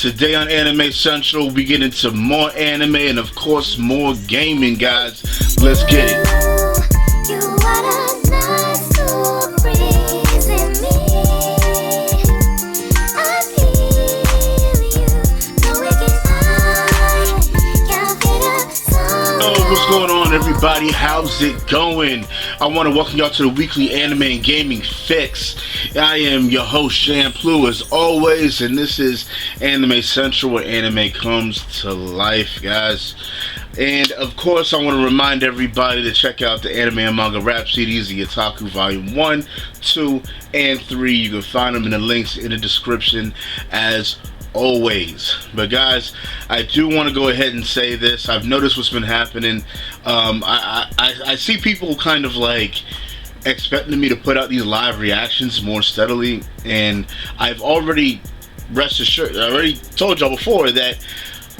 Today on AnimeCenTruL, we get into more anime and of course more gaming, guys. Let's get it. What's going on, everybody? How's it going? I want to welcome y'all to the weekly anime and gaming fix. I am your host, shenmue, as always, and this is AnimeCenTruL, where anime comes to life, guys. And of course, I want to remind everybody to check out the anime and manga rap CDs, the Otaku Volume 1, 2, and 3. You can find them in the links in the description as always. But guys, I do want to go ahead and say this. I've noticed what's been happening. I see people kind of like expecting me to put out these live reactions more steadily, and I've already rest assured, I already told y'all before that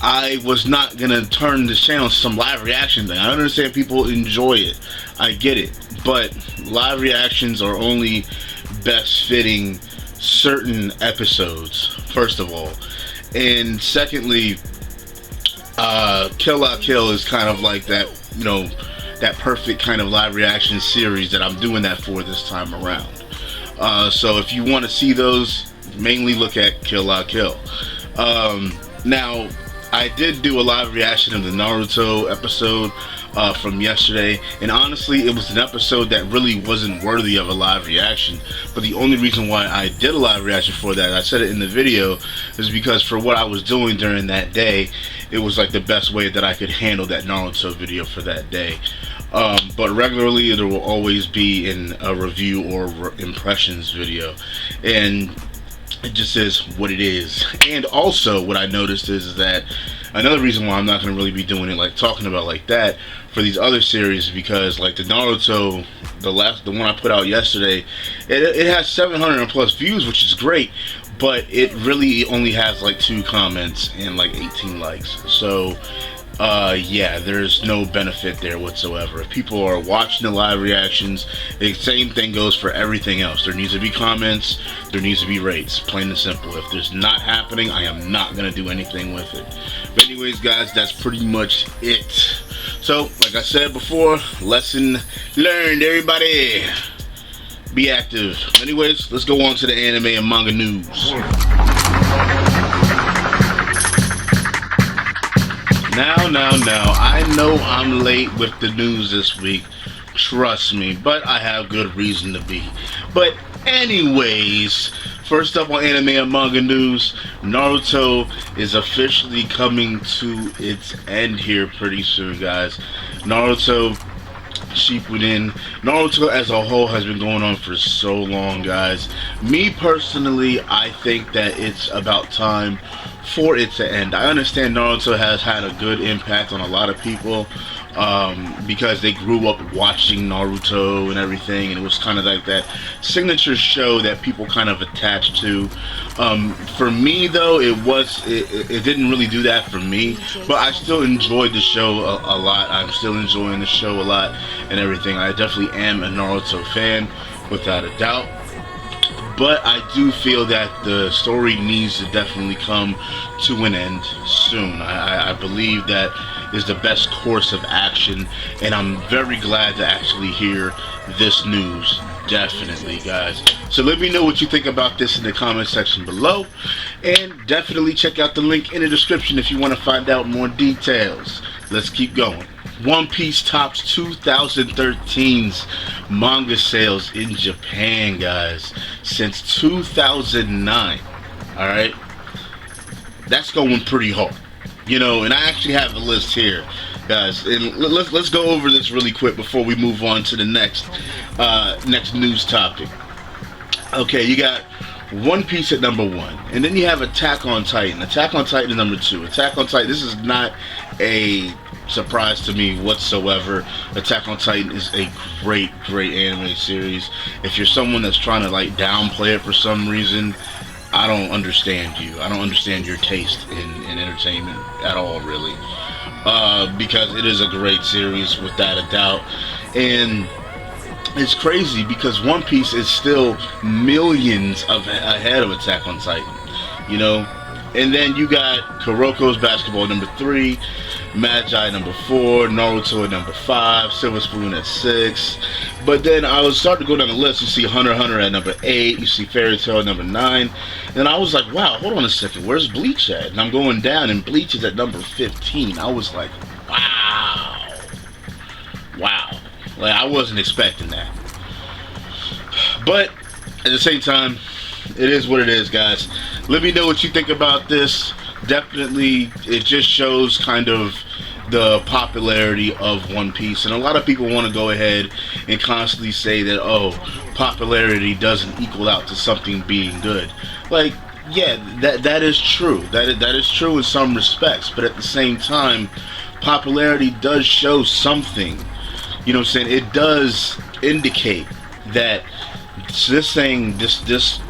I was not gonna turn this channel into some live reaction thing. I understand people enjoy it, I get it, but live reactions are only best fitting certain episodes, first of all, and secondly, Kill La Kill is kind of like that, you know, that perfect kind of live reaction series that I'm doing that for this time around. So if you want to see those, mainly look at Kill La Kill. Now, I did do a live reaction of the Naruto episode from yesterday, and honestly, it was an episode that really wasn't worthy of a live reaction. But the only reason why I did a live reaction for that, I said it in the video, is because for what I was doing during that day, it was like the best way that I could handle that Naruto video for that day. But regularly, there will always be in a review or impressions video, and it just is what it is. And also, what I noticed is that another reason why I'm not going to really be doing it, like talking about like that for these other series, because like the Naruto, the one I put out yesterday, it has 700 plus views, which is great, but it really only has like 2 comments and like 18 likes. So yeah, there's no benefit there whatsoever. If people are watching the live reactions, the same thing goes for everything else. There needs to be comments, there needs to be rates, plain and simple. If there's not happening, I am not going to do anything with it. But anyways, guys, that's pretty much it. So, like I said before, lesson learned, everybody. Be active. Anyways, let's go on to the anime and manga news. Now, I know I'm late with the news this week, trust me, but I have good reason to be. But anyways, first up on anime and manga news, Naruto is officially coming to its end here pretty soon, guys. Naruto Shippuden, Naruto as a whole has been going on for so long, guys. Me personally, I think that it's about time for it to end. I understand Naruto has had a good impact on a lot of people because they grew up watching Naruto and everything, and it was kind of like that signature show that people kind of attached to. For me though, it didn't really do that for me, but I still enjoyed the show a lot. I'm still enjoying the show a lot and everything. I definitely am a Naruto fan, without a doubt. But I do feel that the story needs to definitely come to an end soon. I believe that is the best course of action, and I'm very glad to actually hear this news. Definitely, guys. So let me know what you think about this in the comment section below, and definitely check out the link in the description if you want to find out more details. Let's keep going. One Piece tops 2013's manga sales in Japan, guys, since 2009. Alright, that's going pretty hard, you know, and I actually have a list here, guys, and let's go over this really quick before we move on to the next news topic. Okay, you got One Piece at number 1, and then you have Attack on Titan. Attack on Titan is number 2. Attack on Titan, this is not a surprise to me whatsoever. Attack on Titan is a great anime series. If you're someone that's trying to like downplay it for some reason, I don't understand you. I don't understand your taste in entertainment at all, really, because it is a great series without a doubt. And it's crazy because One Piece is still millions ahead of Attack on Titan. You know, And then you got Kuroko's Basketball number 3, Magi number 4, Naruto at number 5, Silver Spoon at 6. But then I was starting to go down the list. You see Hunter x Hunter at number 8, you see Fairy Tail at number 9. And I was like, wow, hold on a second, where's Bleach at? And I'm going down and Bleach is at number 15. I was like, wow. Wow. Like, I wasn't expecting that. But at the same time, it is what it is, guys. Let me know what you think about this. Definitely, it just shows kind of the popularity of One Piece, and a lot of people want to go ahead and constantly say that, oh, popularity doesn't equal out to something being good. Like, yeah, that is true. That is true in some respects, but at the same time, popularity does show something. You know what I'm saying? It does indicate that this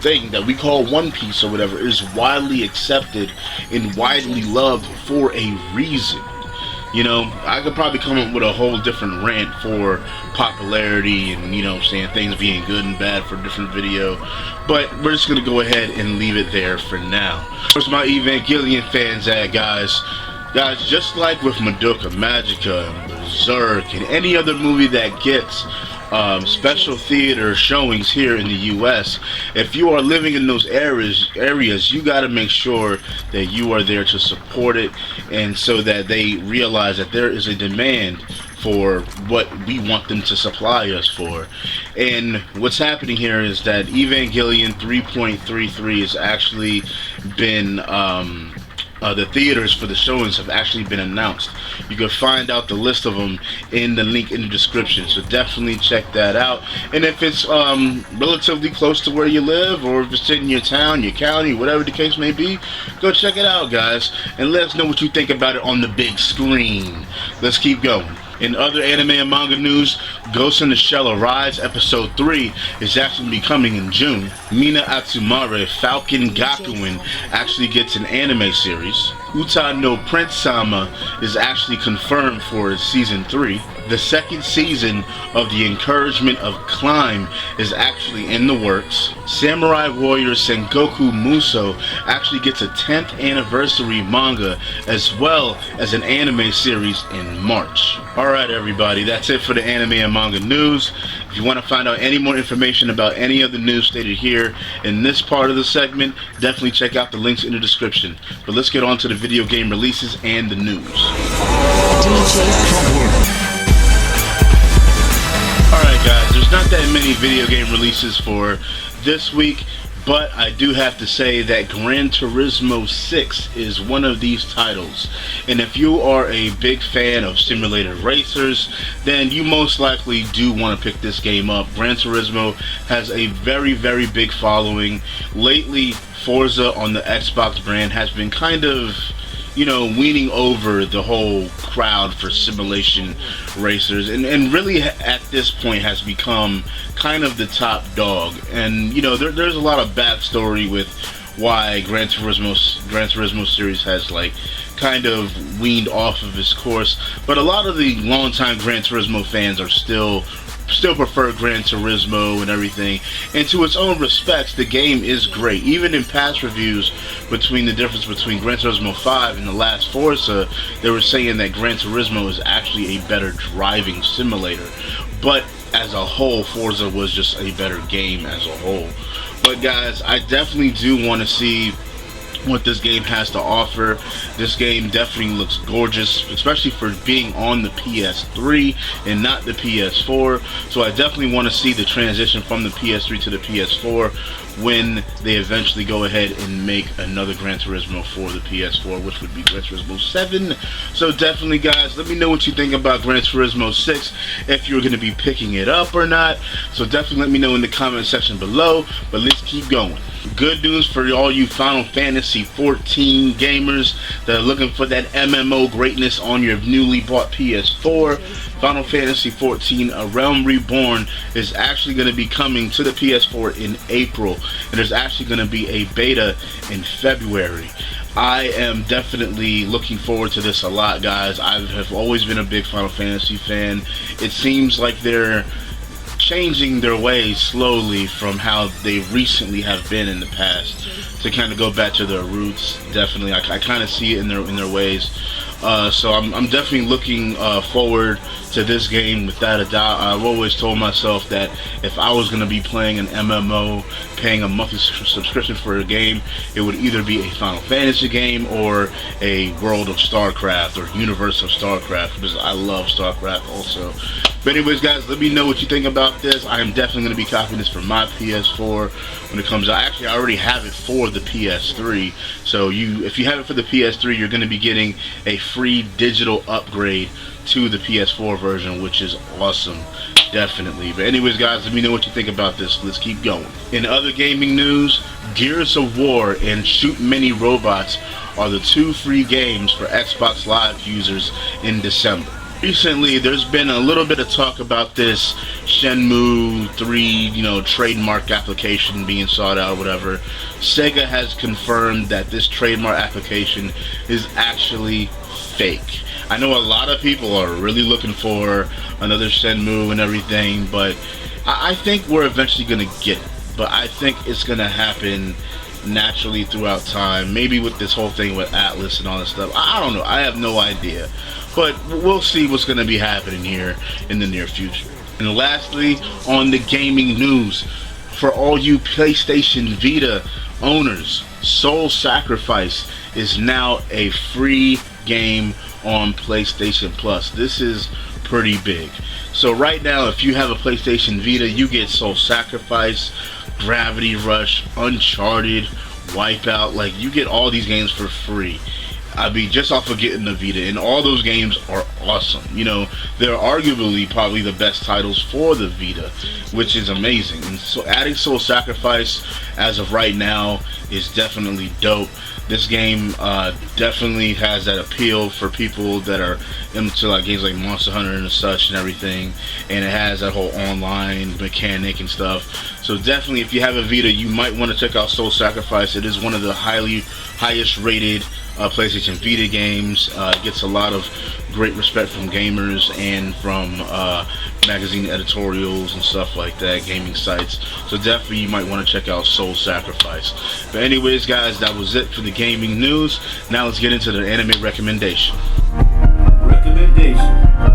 thing that we call One Piece or whatever is widely accepted and widely loved for a reason. You know, I could probably come up with a whole different rant for popularity and, you know, saying things being good and bad for a different video, but we're just gonna go ahead and leave it there for now. Where's my Evangelion fans at, guys? Guys, just like with Madoka Magica and Berserk and any other movie that gets special theater showings here in the US, if you are living in those areas, you got to make sure that you are there to support it, and so that they realize that there is a demand for what we want them to supply us for. And what's happening here is that Evangelion 3.33 has actually been the theaters for the showings have actually been announced. You can find out the list of them in the link in the description, so definitely check that out. And if it's relatively close to where you live, or if it's in your town, your county, whatever the case may be, go check it out, guys, and let us know what you think about it on the big screen. Let's keep going. In other anime and manga news, Ghost in the Shell Arise Episode 3 is actually be coming in June. Minna Atsumare, Falcon Gakuen, actually gets an anime series. Uta no Prince Sama is actually confirmed for Season 3. The second season of The Encouragement of Climb is actually in the works. Samurai Warrior Sengoku Musou actually gets a 10th anniversary manga as well as an anime series in March. Alright everybody, that's it for the anime and manga news. If you want to find out any more information about any of the news stated here in this part of the segment, definitely check out the links in the description. But let's get on to the video game releases and the news. Alright guys, there's not that many video game releases for this week, but I do have to say that Gran Turismo 6 is one of these titles. And if you are a big fan of simulated racers, then you most likely do want to pick this game up. Gran Turismo has a very, very big following. Lately, Forza on the Xbox brand has been kind of, you know, weaning over the whole crowd for simulation racers, and really at this point has become kind of the top dog. And you know, there's a lot of backstory with why Gran Turismo series has like kind of weaned off of its course, but a lot of the longtime Gran Turismo fans are still prefer Gran Turismo and everything. And to its own respects, the game is great. Even in past reviews between the difference between Gran Turismo 5 and the last Forza, they were saying that Gran Turismo is actually a better driving simulator. But as a whole, Forza was just a better game as a whole. But guys, I definitely do want to see what this game has to offer. This game definitely looks gorgeous, especially for being on the PS3 and not the PS4. So I definitely want to see the transition from the PS3 to the PS4 when they eventually go ahead and make another Gran Turismo for the PS4, which would be Gran Turismo 7. So definitely guys, let me know what you think about Gran Turismo 6, if you're going to be picking it up or not. So definitely let me know in the comment section below. But let's keep going. Good news for all you Final Fantasy 14 gamers that are looking for that MMO greatness on your newly bought PS4. Final Fantasy 14 A Realm Reborn is actually going to be coming to the PS4 in April, and there's actually going to be a beta in February. I am definitely looking forward to this a lot, guys. I have always been a big Final Fantasy fan. It seems like they're changing their ways slowly from how they recently have been in the past to kind of go back to their roots. Definitely, I kind of see it in their ways. So I'm definitely looking forward to this game without a doubt. I've always told myself that if I was going to be playing an MMO, paying a monthly subscription for a game, it would either be a Final Fantasy game or a World of StarCraft or Universe of StarCraft, because I love StarCraft also. But anyways, guys, let me know what you think about this. I am definitely going to be copying this for my PS4 when it comes out. Actually, I already have it for the PS3. So if you have it for the PS3, you're going to be getting a free digital upgrade to the PS4 version, which is awesome. Definitely. But anyways, guys, let me know what you think about this. Let's keep going. In other gaming news, Gears of War and Shoot Mini Robots are the 2 free games for Xbox Live users in December. Recently, there's been a little bit of talk about this Shenmue 3, trademark application being sought out, whatever. Sega has confirmed that this trademark application is actually fake. I know a lot of people are really looking for another Shenmue and everything, but I think we're eventually going to get it. But I think it's going to happen naturally throughout time. Maybe with this whole thing with Atlas and all that stuff. I don't know. I have no idea. But we'll see what's going to be happening here in the near future. And lastly, on the gaming news, for all you PlayStation Vita owners, Soul Sacrifice is now a free game on PlayStation Plus. This is pretty big. So right now, if you have a PlayStation Vita, you get Soul Sacrifice, Gravity Rush, Uncharted, Wipeout. Like, you get all these games for free. I mean, just off of getting the Vita, and all those games are awesome. They're arguably probably the best titles for the Vita, which is amazing. And so adding Soul Sacrifice as of right now is definitely dope. This game definitely has that appeal for people that are into like games like Monster Hunter and such and everything, and it has that whole online mechanic and stuff. So definitely, if you have a Vita, you might want to check out Soul Sacrifice. It is one of the highest rated PlayStation Vita games. It gets a lot of great respect from gamers and from magazine editorials and stuff like that, gaming sites. So definitely you might want to check out Soul Sacrifice. But anyways, guys, that was it for the gaming news. Now let's get into the anime recommendation.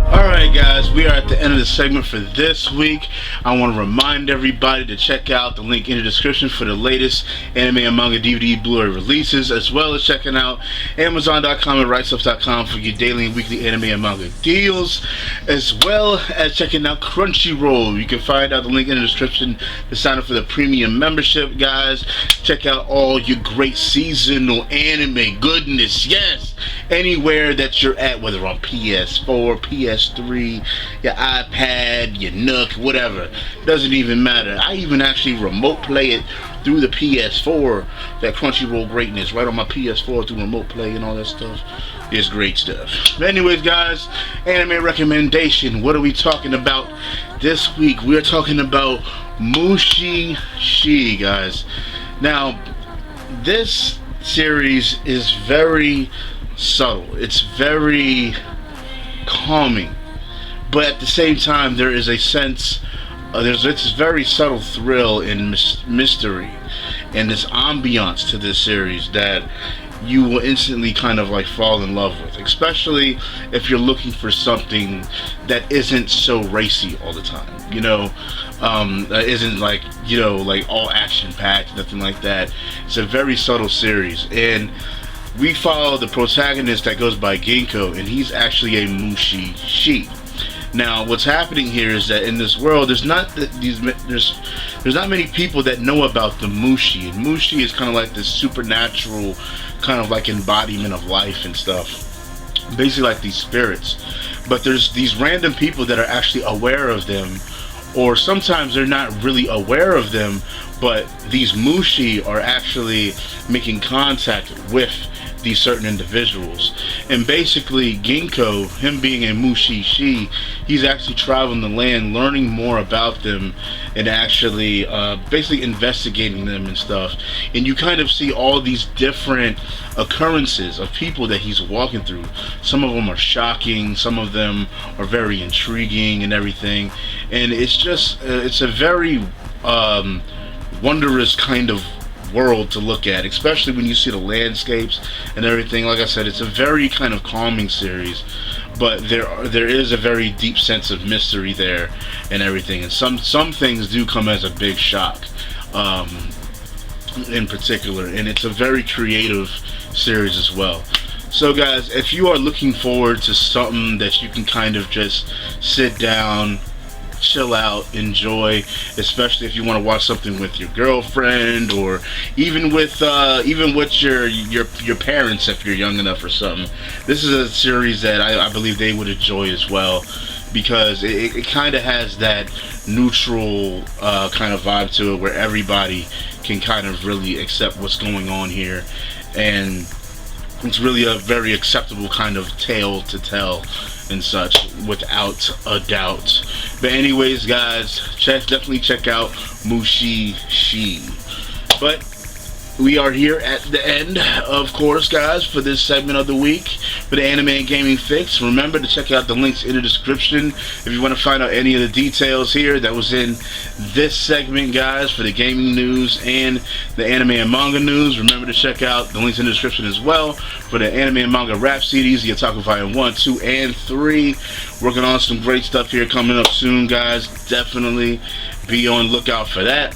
Alright guys, we are at the end of the segment for this week. I want to remind everybody to check out the link in the description for the latest anime and manga DVD Blu-ray releases, as well as checking out Amazon.com and RightStuff.com for your daily and weekly anime and manga deals, as well as checking out Crunchyroll. You can find out the link in the description to sign up for the premium membership, guys. Check out all your great seasonal anime goodness, yes, anywhere that you're at, whether on PS4, PS3, your iPad, your Nook, whatever. Doesn't even matter. I even actually remote play it through the PS4. That Crunchyroll greatness right on my PS4 through remote play and all that stuff. It's great stuff. But anyways, guys, anime recommendation. What are we talking about this week? We're talking about Mushi, guys. Now, this series is very subtle. It's very calming, but at the same time there is a sense there's this very subtle thrill and mystery and this ambiance to this series that you will instantly kind of like fall in love with, especially if you're looking for something that isn't so racy all the time, that isn't like like all action packed, nothing like that. It's a very subtle series, and we follow the protagonist that goes by Ginkgo, and he's actually a Mushi. Now, what's happening here is that in this world, there's not many people that know about the Mushi, and Mushi is kind of like this supernatural kind of like embodiment of life and stuff, basically like these spirits. But there's these random people that are actually aware of them, or sometimes they're not really aware of them, but these mushi are actually making contact with these certain individuals. And basically Ginkgo, him being a mushi, he's actually traveling the land, learning more about them, and actually basically investigating them and stuff. And you kind of see all these different occurrences of people that he's walking through. Some of them are shocking, some of them are very intriguing and everything. And it's just it's a very wondrous kind of world to look at, especially when you see the landscapes and everything. Like I said, it's a very kind of calming series, but there is a very deep sense of mystery there and everything, and some things do come as a big shock in particular, and it's a very creative series as well. So guys, if you are looking forward to something that you can kind of just sit down, chill out, enjoy, especially if you want to watch something with your girlfriend, or even with your parents if you're young enough or something, this is a series that I believe they would enjoy as well, because it kind of has that neutral kind of vibe to it, where everybody can kind of really accept what's going on here, and it's really a very acceptable kind of tale to tell and such, without a doubt. But anyways guys, definitely check out Mushi. But we are here at the end, of course guys, for this segment of the week for the Anime and Gaming Fix. Remember to check out the links in the description if you want to find out any of the details here that was in this segment, guys, for the gaming news and the anime and manga news. Remember to check out the links in the description as well for the anime and manga rap CDs, the Otaku Volume 1, 2, and 3. Working on some great stuff here coming up soon, guys. Definitely be on lookout for that.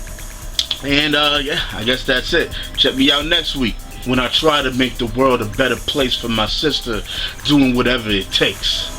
And yeah, I guess that's it. Check me out next week when I try to make the world a better place for my sister, doing whatever it takes.